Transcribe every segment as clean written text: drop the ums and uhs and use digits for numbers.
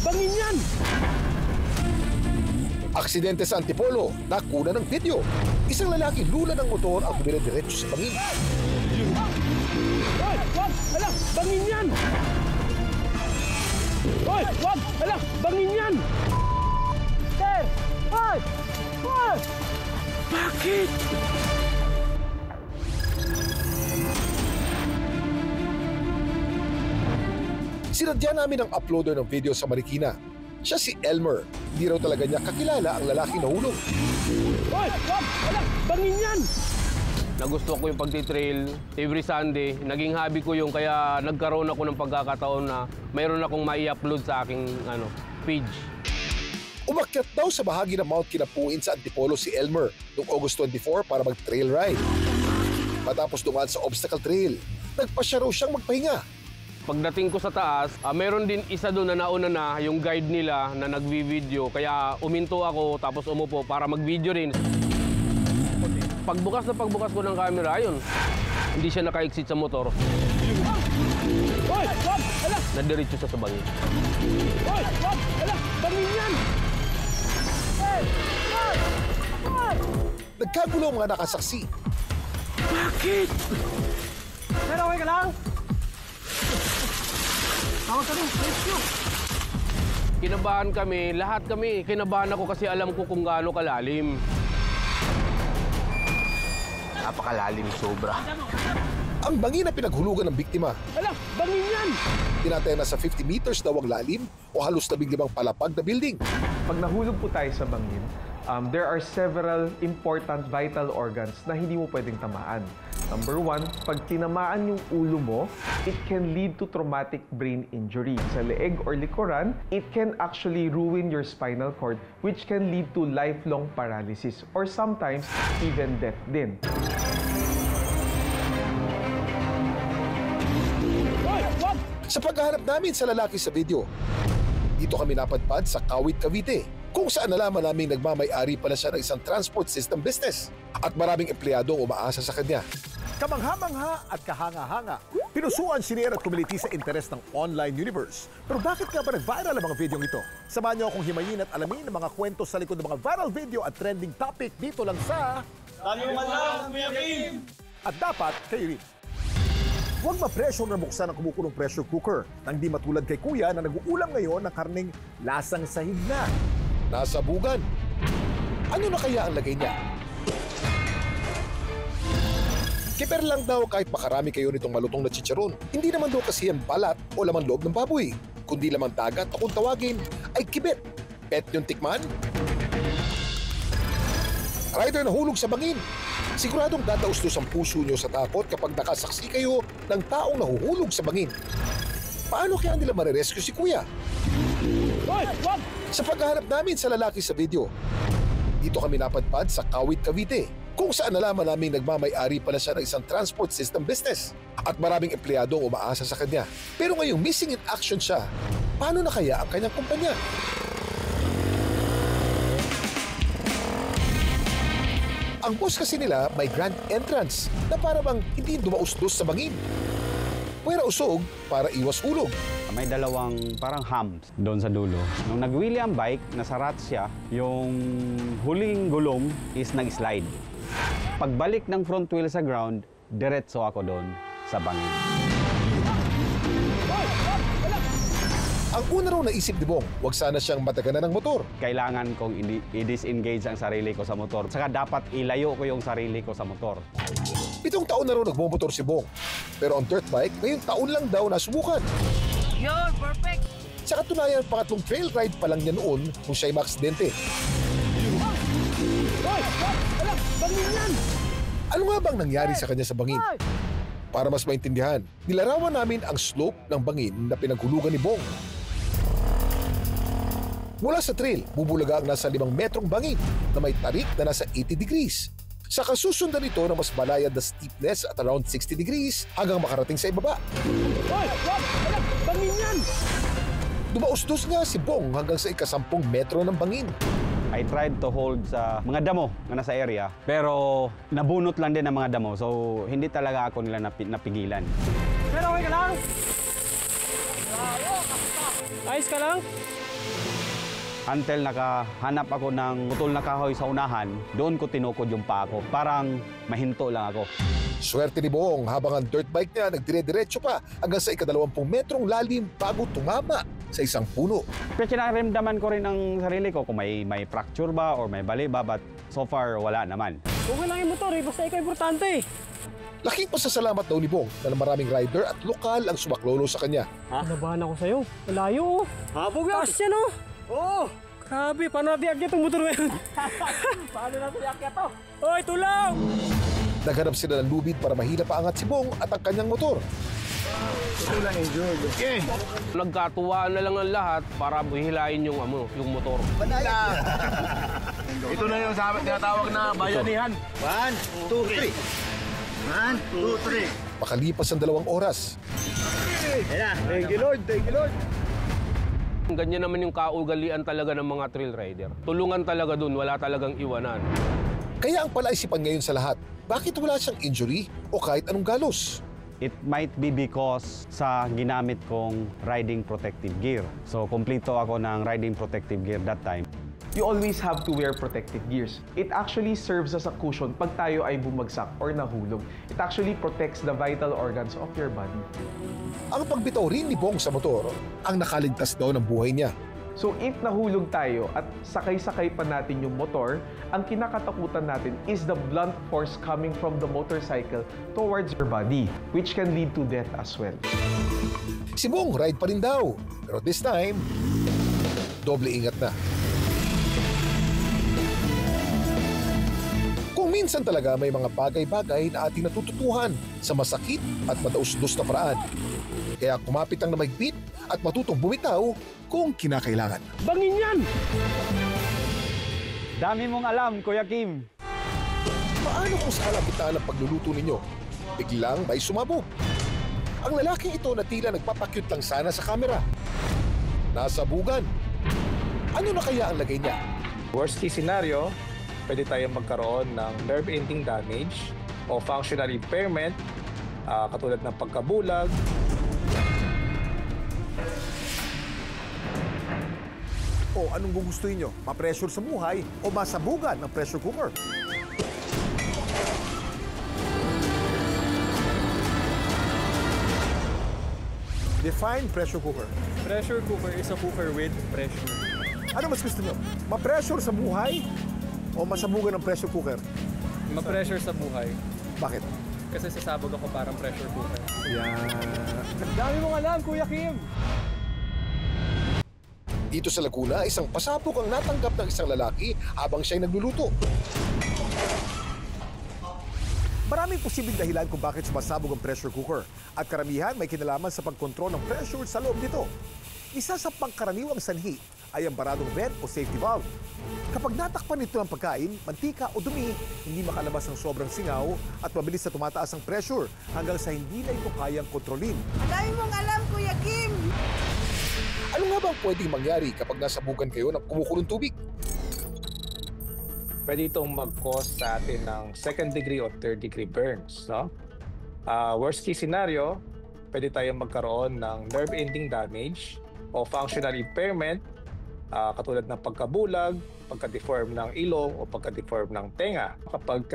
Bangin yan! Aksidente sa Antipolo, nakuna ng video. Isang lalaking lula ng motor ang dumire-diretso sa bangin. Hoy! Wag! Hala! Bangin yan! Hoy! Wag! Hala! Bangin yan! Sir! Hoy! Hoy! Bakit? Sinadya namin ang uploader ng video sa Marikina. Siya si Elmer. Hindi raw talaga niya kakilala ang lalaking nahulog. Hoy! Wag! Hala! Bangin yan! Nagusto ko yung pagtitrail every Sunday. Naging hobby ko yung kaya nagkaroon ako ng pagkakataon na mayroon akong mai-upload sa aking page. Umakyat daw sa bahagi ng Mount Kinapuin sa Antipolo si Elmer noong August 24 para mag-trail ride. Matapos dumaan sa obstacle trail, nagpasya raw siyang magpahinga. Pagdating ko sa taas, meron din isa doon na nauna na yung guide nila na nagvi-video. Kaya uminto ako tapos umupo para mag-video rin. Pagbukas ko ng camera, ayun, hindi siya naka-exit sa motor. Hoy! Wag! Hala! Nadiretso siya sa bangin. Hoy! Wag! Hala! Bangin yan! Hey! Hoy! Hoy! Nagkagulo ang mga nakasaksi. Bakit? Sir, okay ka lang? Tawag ka rin, rescue! Kinabahan kami, lahat kami. Kinabahan ako kasi alam ko kung gaano kalalim. Napakalalim, sobra. Ang bangin na pinaghulugan ng biktima. Hala! Bangin yan! Tinataya na sa 50 meters daw ang lalim o halos 15 palapag na building. Pag nahulog po tayo sa bangin, there are several important vital organs na hindi mo pwedeng tamaan. Number one, pag tinamaan yung ulo mo, it can lead to traumatic brain injury. Sa leeg or likuran, it can actually ruin your spinal cord, which can lead to lifelong paralysis or sometimes even death din. Sa paghahanap namin sa lalaki sa video, dito kami napadpad sa Kawit, Cavite, kung saan nalaman namin nagmamay-ari pala siya ng isang transport system business at maraming empleyado ang umaasa sa kanya. Kamangha-mangha at kahanga-hanga, pinusuan si Nier at kumiliti sa interes ng online universe. Pero bakit nga ba nag-viral ang mga videong ito? Samahan niyo akong himayin at alamin ang mga kwento sa likod ng mga viral video at trending topic dito lang sa... Tanungan lang, Kuya Kim! At dapat kayo rin. Huwag ma-pressure na buksan ang kumukulong pressure cooker nang di matulad kay Kuya na nag-uulam ngayon ng karneng lasang sahig na. Nasa bugan. Ano na kaya ang lagay niya? Kiper lang daw kahit makarami kayo nitong malutong na chicharon. Hindi naman daw kasi yan balat o laman loob ng baboy, kundi lamang dagat o kung tawagin ay kibet. Pet yung tikman? Rider na hulog sa bangin. Siguradong dadaustos ang puso nyo sa takot kapag nakasaksi kayo ng taong nahuhulog sa bangin. Paano kaya nila marirescue si Kuya? Hoy! Wag! Sa paghahanap namin sa lalaki sa video, dito kami napadpad sa Kawit, Cavite, kung saan nalaman namin nagmamay-ari pala siya ng isang transport system business at maraming empleyado ang umaasa sa kanya. Pero ngayong missing in action siya, paano na kaya ang kanyang kumpanya? Ang boss kasi nila may grand entrance na para bang hindi dumausdos sa bangin. Puwera usog para iwas hulog. May dalawang parang humps doon sa dulo. Nung nag-wheelie ang bike, nasarat siya, yung huling gulong is nag-slide. Pagbalik ng front wheel sa ground, diretso ako doon sa bangin. Ang una raw naisip ni Bong, wag sana siyang mataganan ng motor. Kailangan kong i-disengage ang sarili ko sa motor. Saka dapat ilayo ko yung sarili ko sa motor. 7 taon na raw nagmomotor si Bong. Pero ang dirt bike, ngayong taon lang daw nasubukan. Yun! Perfect! Sa katunayan, pangatlong trail ride pa lang niya noon kung siya'y maaksidente. Hoy! Wag! Hala! Bangin yan! Ano nga bang nangyari sa kanya sa bangin? Para mas maintindihan, nilarawan namin ang slope ng bangin na pinaghulugan ni Bong. Mula sa trail, bubulaga ang nasa 5 metrong bangin na may tarik na nasa 80 degrees. Sa kasusundan nito na mas balayad na steepness at around 60 degrees hanggang makarating sa ibaba. Hoy! Wag! Hala! Bangin yan! Dumaustos nga si Bong hanggang sa ika-10 metro ng bangin. I tried to hold sa mga damo na nasa area, pero nabunot lang din ang mga damo, so hindi talaga ako nila napigilan. Pero okay ka lang? Ayos ka lang? Until nakahanap ako ng putol na kahoy sa unahan, doon ko tinukod yung paa ko. Parang mahinto lang ako. Swerte ni Bong habang ang dirt bike niya nagdire-diretso pa hanggang sa 20 metrong lalim bago tumama sa isang puno. Pero kinaramdaman ko rin ang sarili ko kung may fracture ba or may bali ba, but so far wala naman. Okay lang yung motor eh, basta ikaw importante eh. Laking pasasalamat daw ni Bong na maraming rider at lokal ang sumaklolo sa kanya. Nabahan ako sa'yo. Malayo oh. Habog yan. Taas yan oh. Oo. Grabe, paano natin iakyat itong motor ngayon? Paano natin iakyat to? Hoy, tulong! Naghanap sila ng lubid para mahila paangat si Bong at ang kanyang motor. Nagkatuwaan na lang ang lahat para hilain yung motor. Ito na yung tinatawag na bayanihan. 1, 2, 3. 1, 2, 3. Makalipas ang 2 oras, Thank you, Lord. Thank you, Lord. Ganyan naman yung kaugalian talaga ng mga trail rider. Tulungan talaga dun, wala talagang iwanan. kaya ang palaisipan ngayon sa lahat, bakit wala siyang injury o kahit anong galos? It might be because sa ginamit kong riding protective gear. So, kumpleto ako ng riding protective gear that time. You always have to wear protective gears. It actually serves as a cushion pag tayo ay bumagsak or nahulog. It actually protects the vital organs of your body. Ang pagbitaw rin ni Bong sa motor ang nakaligtas daw ng buhay niya. So if nahulog tayo at sakay-sakay pa natin yung motor, ang kinakatakutan natin is the blunt force coming from the motorcycle towards your body, which can lead to death as well. Si Bong ride pa rin daw, pero this time, doble ingat na. Kung minsan talaga may mga bagay-bagay na ating natututuhan sa masakit at madaus-dus na paraan. Kaya kumapit ang na mahigpit at matutong bumitaw kung kinakailangan. Bangin yan! Dami mong alam, Kuya Kim. Paano kung sa alapitan ang pagluluto ninyo? Biglang may sumabog. Ang lalaking ito na tila nagpapakyut lang sana sa kamera. Nasabugan. Ano na kaya ang lagay niya? Worst case scenario, pwede tayong magkaroon ng nerve-ending damage o functional impairment katulad ng pagkabulag. O anong gugustuhin nyo? Ma-pressure sa buhay o masabugan ng pressure cooker? Define pressure cooker. Pressure cooker is a cooker with pressure. Ano mas gusto nyo? Ma-pressure sa buhay o masabugan ng pressure cooker? Ma-pressure sa buhay. Bakit? Kasi sasabog ako parang pressure cooker. Dami mong alam, Kuya Kim! Dito sa Laguna, isang pasabog ang natanggap ng isang lalaki habang siya'y nagluluto. Maraming posibleng dahilan kung bakit sumasabog ang pressure cooker at karamihan may kinalaman sa pagkontrol ng pressure sa loob nito. Isa sa pangkaraniwang sanhi ay ang baradong vent o safety valve. Kapag natakpan nito ng pagkain, mantika o dumi, hindi makalabas ng sobrang singaw at mabilis na tumataas ang pressure hanggang sa hindi na ito kayang kontrolin. Dami mong alam, Kuya Kim! Ano nga bang pwedeng mangyari kapag nasabugan kayo ng kumukulong tubig? Pwede itong mag-cause sa atin ng second degree or third degree burns. No? Worst case scenario, pwede tayong magkaroon ng nerve-ending damage o functional impairment katulad ng pagkabulag, pagka-deform ng ilong o pagka-deform ng tenga. Kapag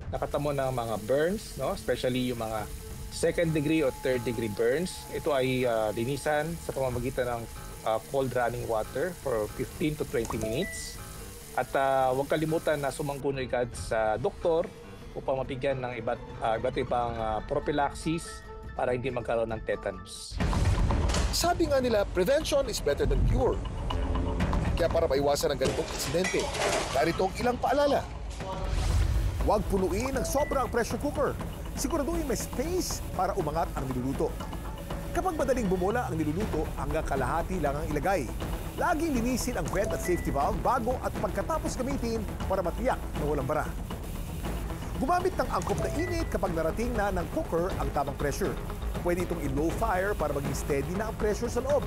nakatamo ng mga burns, no? Especially yung mga second degree o third degree burns, ito ay linisan sa pamamagitan ng cold running water for 15 to 20 minutes. At huwag kalimutan na sumanggunoy ka sa doktor upang mabigyan ng iba't ibang prophylaxis para hindi magkaroon ng tetanus. Sabi nga nila, prevention is better than cure. Kaya para maiwasan ang ganitong insidente, narito ang ilang paalala. Huwag punuin ng sobra ang pressure cooker. Siguraduhin may space para umangat ang niluluto. Kapag madaling bumula ang niluluto, hanggang kalahati lang ang ilagay. Laging linisin ang vent at safety valve bago at pagkatapos gamitin para matiyak na walang bara. Gumamit ng angkop na init kapag narating na ng cooker ang tamang pressure. Pwede itong i-low fire para maging steady na ang pressure sa loob.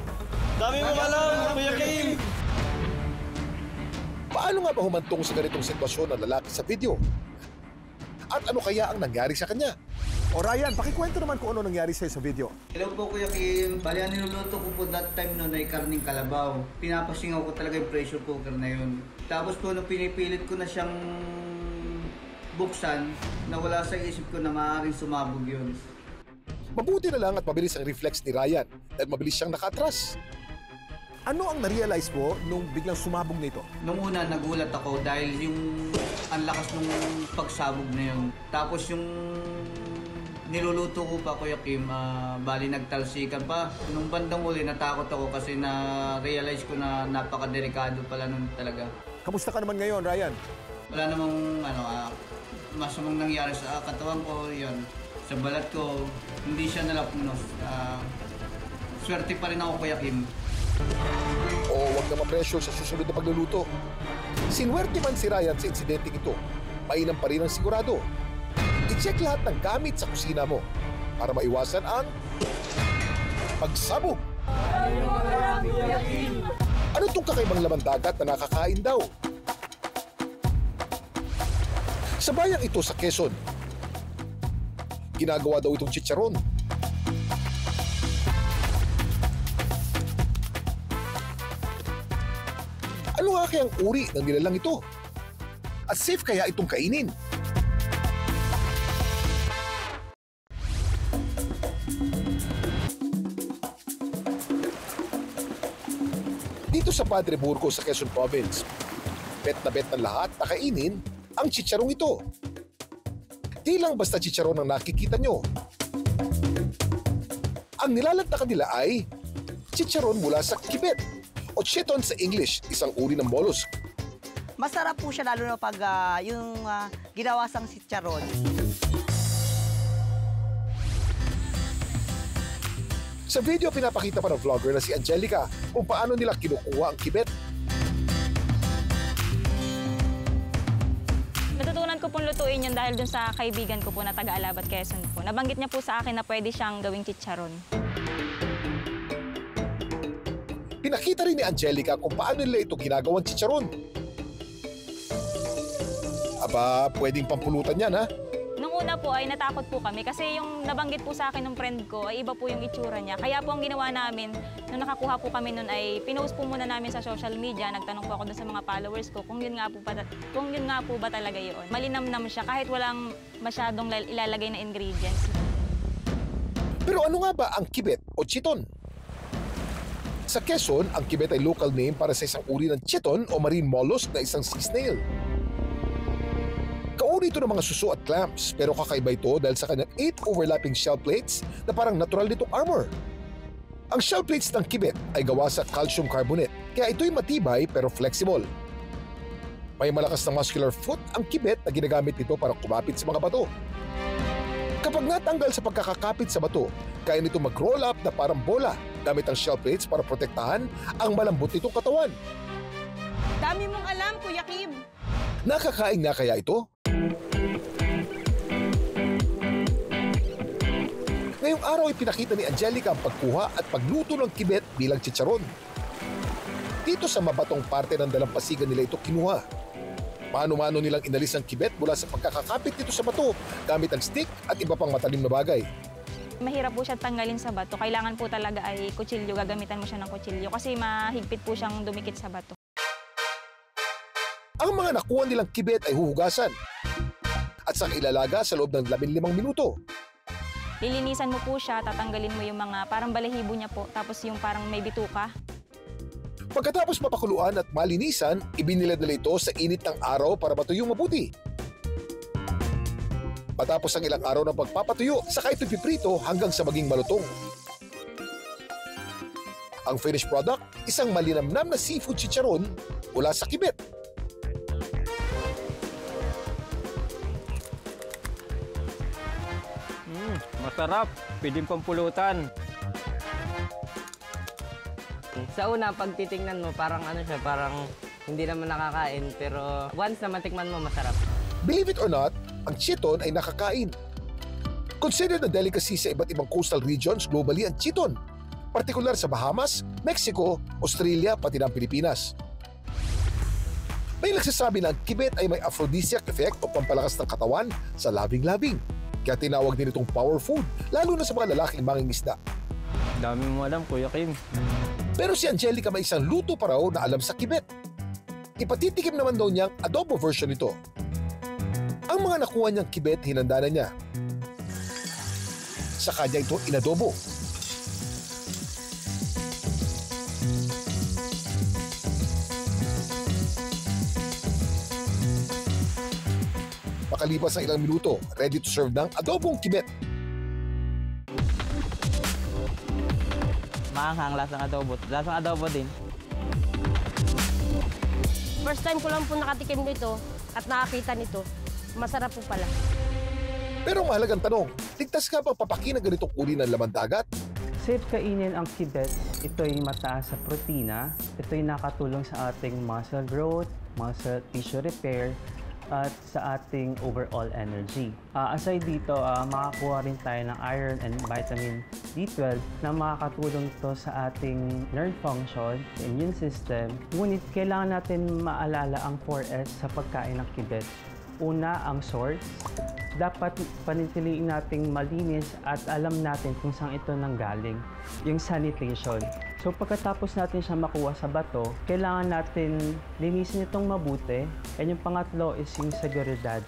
Dami mo alam, Kuya Kim! Paano nga ba humantong sa ganitong sitwasyon ng lalaki sa video? At ano kaya ang nangyari sa kanya? O Ryan, pakikwento naman kung ano nangyari sa'yo sa video. Hello po Kuya Kim. Bali, ang niluluto ko po that time noon ay karning kalabaw. Pinapasingaw ko talaga yung pressure cooker na yun. Tapos po nung pinipilit ko na siyang buksan, nawala sa isip ko na maaaring sumabog yun. Mabuti na lang at mabilis ang reflex ni Ryan dahil mabilis siyang nakatras. Ano ang na-realize mo nung biglang sumabog nito? Nung una, nagulat ako dahil yung ang lakas nung pagsabog na yun. Tapos yung niluluto ko pa, Kuya Kim, bali nagtalsikan pa. Nung bandang uli, natakot ako kasi na-realize ko na napakadelikado pala nun talaga. Kamusta ka naman ngayon, Ryan? Wala namang masamang nangyari sa katawan ko, yun. Sa balat ko, hindi siya nalapunos. Swerte pa rin ako, Kuya Kim. O huwag na ma-pressure sa susunod na pagluluto. Sinwerte man si Ryan sa insidenteng ito, mainam pa rin ang sigurado. I-check lahat ng gamit sa kusina mo para maiwasan ang pagsabog. Ano itong kakaibang laman dagat na nakakain daw? Sa bayang ito sa Quezon, ginagawa daw itong chicharon. Ano nga kayang uri ng nilalang ito? At safe kaya itong kainin? Dito sa Padre Burgos sa Quezon Province, bet na lahat na kainin ang chicharong ito. Di lang basta chicharon ang nakikita nyo. Ang nilalagtakan nila ay chicharon mula sa kibet o chiton sa English, isang uri ng mollusk. Masarap po siya lalo na pag yung ginawa sang chicharon. Sa video, pinapakita pa ng vlogger na si Angelica kung paano nila kinukuha ang kibet. Natutunan ko pong lutuin yun dahil dun sa kaibigan ko po na taga-Alabat, Quezon po. Nabanggit niya po sa akin na pwede siyang gawing chicharon. Pinakita rin ni Angelica kung paano nila ito ginagawang chicharon. Aba, pwedeng pampulutan yan, ha? Nung una po ay natakot po kami kasi yung nabanggit po sa akin ng friend ko ay iba po yung itsura niya. Kaya po ang ginawa namin, nung nakakuha po kami nun ay pinost po muna namin sa social media. Nagtanong po ako dun sa mga followers ko kung yun nga po ba talaga yun. Malinamnam siya kahit walang masyadong ilalagay na ingredients. Pero ano nga ba ang kibet o chiton? Sa Quezon, ang kibet ay local name para sa isang uri ng chiton o marine mollusk na isang sea snail. Kauri ito ng mga suso at clams, pero kakaiba ito dahil sa kanyang 8 overlapping shell plates na parang natural nitong armor. Ang shell plates ng kibet ay gawa sa calcium carbonate, kaya ito'y matibay pero flexible. May malakas na muscular foot ang kibet na ginagamit nito para kumapit sa mga bato. Kapag natanggal sa pagkakakapit sa bato, kaya nito mag-roll up na parang bola gamit ang shell plates para protektahan ang malambot nitong katawan. Dami mong alam, Kuya Kim. Nakakain nga kaya ito? Ngayong araw ay pinakita ni Angelica ang pagkuha at pagluto ng kibet bilang chicharon. Dito sa mabatong parte ng dalampasigan nila ito kinuha. Mano-mano nilang inalis ang kibet mula sa pagkakakapit nito sa bato gamit ang stick at iba pang matalim na bagay. Mahirap po siya tanggalin sa bato. Kailangan po talaga ay kutsilyo. Gagamitan mo siya ng kutsilyo kasi mahigpit po siyang dumikit sa bato. Ang mga nakuha nilang kibet ay huhugasan at saka ilalaga sa loob ng 15 minuto. Lilinisan mo po siya, tatanggalin mo yung mga parang balahibo niya po, tapos yung parang may bituka. Pagkatapos mapakuluan at malinisan, ibinilad nila ito sa init ng araw para matuyong mabuti. Matapos ang ilang araw ng pagpapatuyo, saka ito piprito hanggang sa maging malutong. Ang finished product, isang malinamnam na seafood chicharon mula sa kibet. Masarap, pwedeng pampulutan. Sa una, pag titingnan mo, parang ano siya, parang hindi naman nakakain, pero once na matikman mo, masarap. Believe it or not, ang chiton ay nakakain. Considered na delicacy sa iba't ibang coastal regions globally ang chiton, partikular sa Bahamas, Mexico, Australia, pati ng Pilipinas. May nagsasabi na ang kibet ay may aphrodisiac effect o pampalakas ng katawan sa labing-labing. Kaya tinawag din itong power food, lalo na sa mga lalaking mangingisda. Dami mo alam, Kuya Kim. Pero si Angelica may isang luto pa raw na alam sa kibet. Ipatitikim naman daw niyang adobo version nito. Ang mga nakuha niyang kibet, hinanda na niya. Sa kanya ito inadobo. Makalipas ang ilang minuto, ready to serve ng adobong kibet. Maanghang, lasang adobo. Lasang adobo din. First time ko lang po nakatikim nito at nakakita nito. Masarap po pala. Pero mahalagang tanong, ligtas ka bang papakin ng ganitong uri ng laman dagat? Safe kainin ang kibet. Ito'y mataas sa protina. Ito'y nakatulong sa ating muscle growth, muscle tissue repair, at sa ating overall energy. Aside dito, makakuha rin tayo ng iron and vitamin B12 na makakatulong ito sa ating nerve function, immune system. Ngunit kailangan natin maalala ang 4S sa pagkain ng kibet. Una, ang source. Dapat panitiliin nating malinis at alam natin kung saan ito nanggaling. Yung sanitation. So pagkatapos natin siya makuha sa bato, kailangan natin linisin itong mabuti. And yung pangatlo is yung seguridad.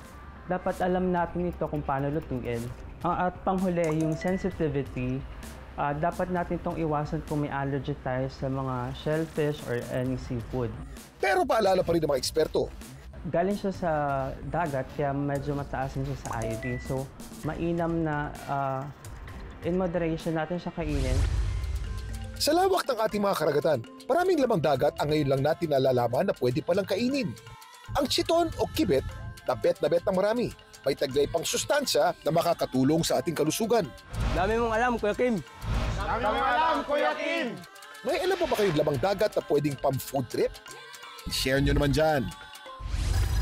Dapat alam natin ito kung paano lutuin. At panghuli, yung sensitivity. Dapat natin itong iwasan kung may allergy tayo sa mga shellfish or any seafood. Pero paalala pa rin ng mga eksperto, galing siya sa dagat, kaya medyo mataas din siya sa iodine. So, mainam na in moderation natin siya kainin. sa lawak ng ating mga karagatan, maraming lamang dagat ang ngayon lang natin nalalaman na pwede palang kainin. Ang chiton o kibet, na bet ng marami. May taglay pang sustansya na makakatulong sa ating kalusugan. Dami mong alam, Kuya Kim. Dami mong alam, Kuya Kim. May alam mo ba kayong lamang dagat na pwedeng pang-food trip? Share nyo naman dyan.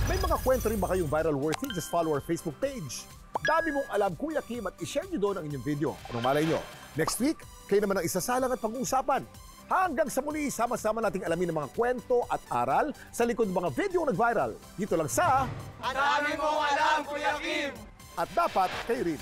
May mga kwento rin ba kayong viral worthy? Just follow our Facebook page. Dami mong alam, Kuya Kim, at ishare nyo doon ang inyong video. Anong malay nyo? Next week, kayo naman ang isasalang at pag-uusapan. Hanggang sa muli, sama-sama nating alamin ang mga kwento at aral sa likod ng mga video nag-viral. Dito lang sa... Dami mong alam, Kuya Kim! At dapat kayo rin.